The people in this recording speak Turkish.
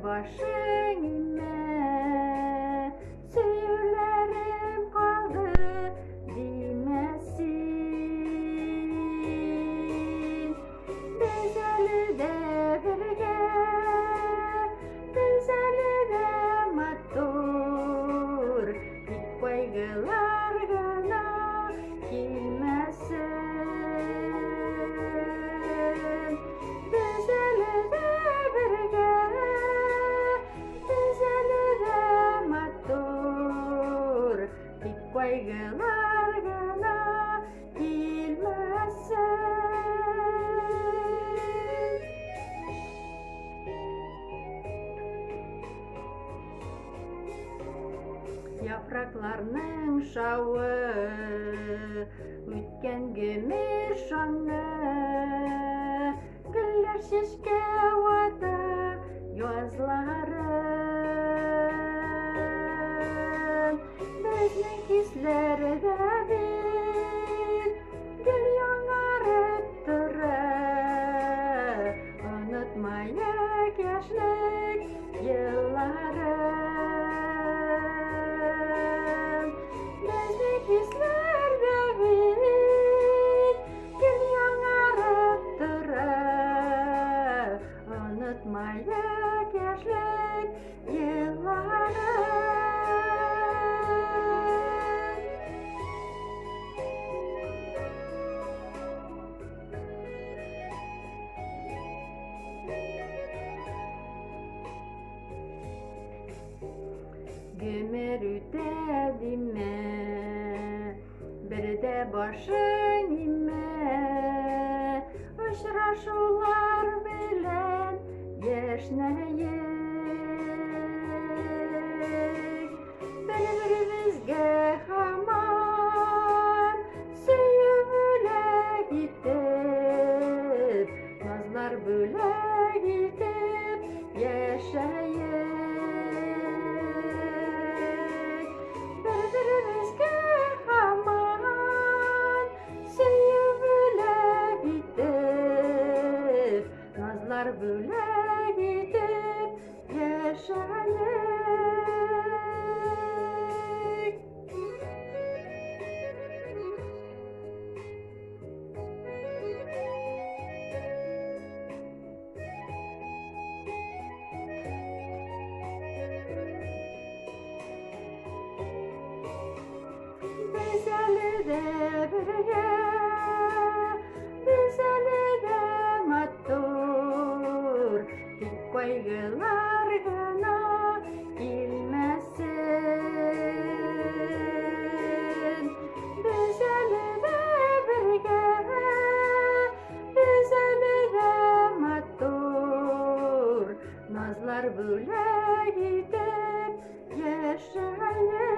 başına söylerim kaldı demesin. Biz de birge, biz de mattur, dik kaygılar gana gelmesin. Biz de birge, biz de mattur, dik kaygılar gana gelmesin. Yapraklarning şavı o'tgan gümür şanlı, gullar shishkavada yozlarim. Bizning hislarda bir gul yonarib turib, unutmayak yoshlik yillarim. Bizning hislarda bir gul yonarib turib, unutmayak yoshlik yillarim. Gümür ütedime, bir de başınime, uçraşular bilen yaşnayık. Bir-birimizge haman söyüvüle gitip, nazlar büle gitip yaşayık. Birbirimizge haman söyüvüle gitip, nazlar büle gitip yaşayık. Biz de birge, biz de mattur, dik kaygılar gana gelmesin. Biz de birge, biz de mattur, nazlar büle gidip yaşayık.